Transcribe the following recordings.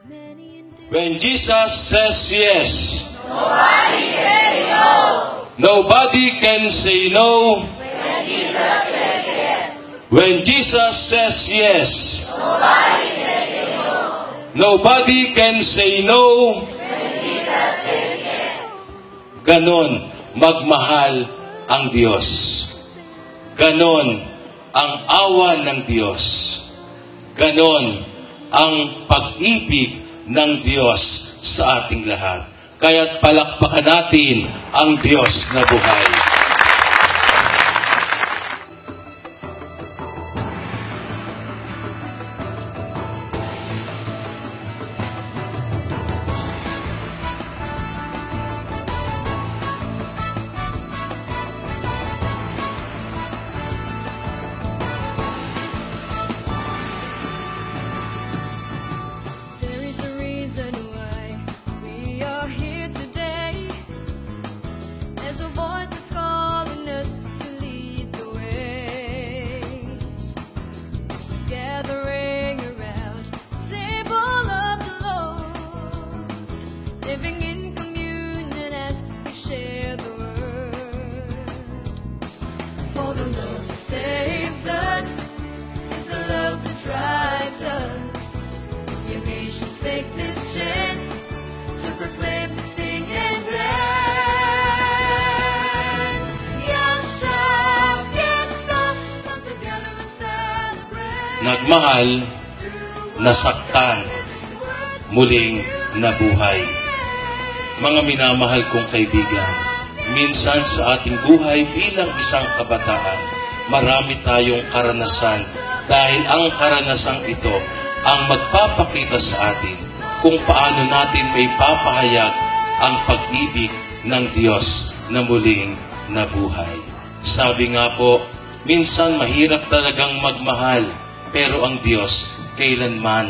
When Jesus says yes, nobody says no. Nobody can say no. When Jesus says yes, When Jesus says yes, nobody says no. nobody can say no. When Jesus says yes, Ganon magmahal ang Diyos. Ganon ang awa ng Diyos. Ganon ang pag-ibig ng Diyos sa ating lahat. Kaya't palakpakan natin ang Diyos na buhay. Nagmahal, nasaktan, muling nabuhay. Mga minamahal kong kaibigan, minsan sa ating buhay bilang isang kabataan, marami tayong karanasan dahil ang karanasang ito ang magpapakita sa atin kung paano natin may papahayag ang pag-ibig ng Diyos na muling nabuhay. Sabi nga po, minsan mahirap talagang magmahal, pero ang Diyos kailanman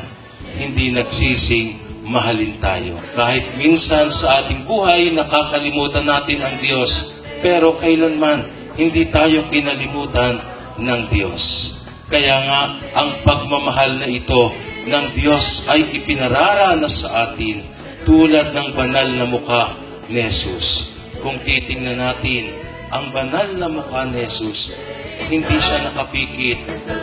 hindi nagsising mahalin tayo. Kahit minsan sa ating buhay nakakalimutan natin ang Diyos, pero kailanman hindi tayo kinalimutan ng Diyos. Kaya nga ang pagmamahal na ito ng Diyos ay ipinararanas sa atin tulad ng banal na mukha ni Jesus. Kung titingnan natin ang banal na mukha ni Jesus, hindi siya nakapikit,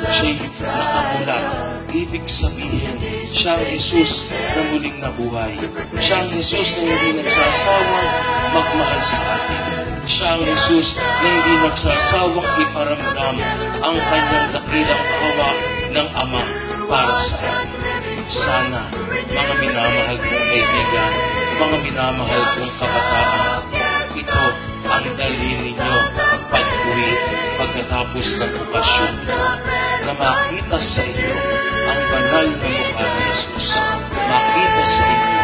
siya'y nakamulat. Ibig sabihin, siya ang Jesus na muling nabuhay. Siya ang Jesus na hindi nagsasawang magmahal sa atin. Siya ang Jesus na hindi nagsasawang iparamdam ang kanyang dakilang awa ng Ama para sa atin. Sana, mga minamahal kong kaibigan, mga minamahal kong kabataan, ito ang dalhin ninyo pag-uwi pagkatapos ng okasyon na makita sa inyo ang banal na mukha ni Jesus. Makita sa inyo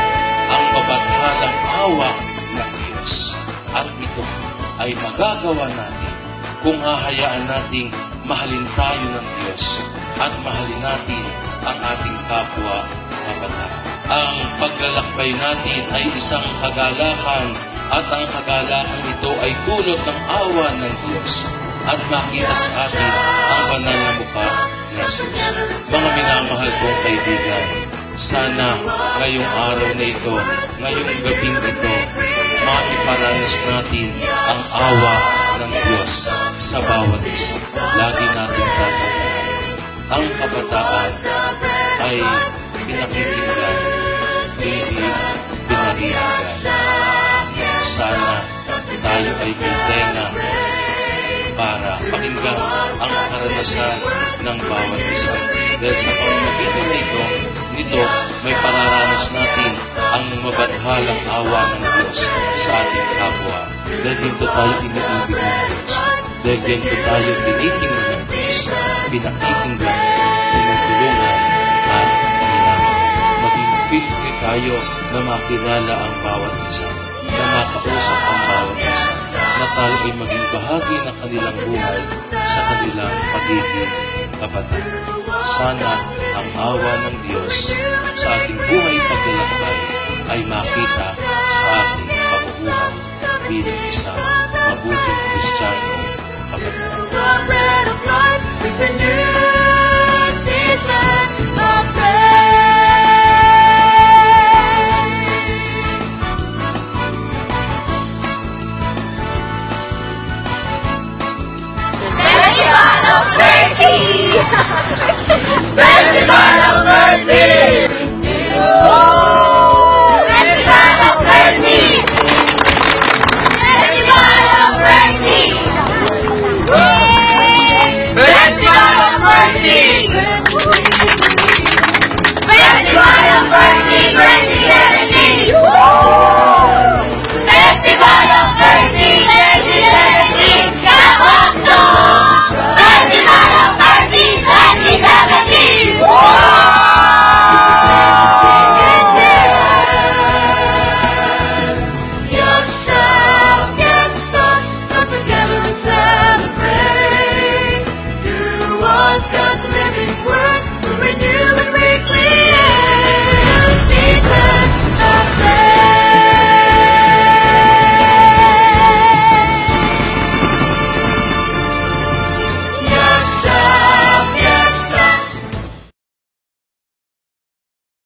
ang mabaghalang awa ng Diyos. At ito ay magagawa natin kung hahayaan nating mahalin tayo ng Diyos at mahalin natin ang ating kapwa kabataan. Ang paglalakbay natin ay isang kagalakan at ang kagalakan ito ay dulot ng awa ng Diyos at makita sa atin ang banal na mukha ni Jesus. Mga minamahal kong kaibigan, sana ngayong araw na ito, ngayong gabing ito, maiparanas natin ang awa ng Diyos sa bawat isa. Lagi natin tatandaan, ang kabataan ay pinakikinggan, hindi pinaririgan. Sana tayo ay may tenga para pakinggan ang karanasan ng bawat isa. Dahil sa pamamagitan na nito, may pararanas natin ang mabadhalang awa ng Diyos sa ating kapwa. Dahil dito tayo iniibig ng Diyos. Dahil dito tayo tinitingnan ng Diyos. Pinakikinggan, tinutulungan, at minamahal. Maging pilipin tayo na makilala ang bawat isa, na makausap ang bawat isa, na tayo ay maging bahagi ng kanilang buhay sa kanilang pagiging kabataan. Sana ang awa ng Diyos sa ating buhay paglalakbay ay makita sa ating pamumuhay bilang isang mabuting Kristiyano kabataan. Festival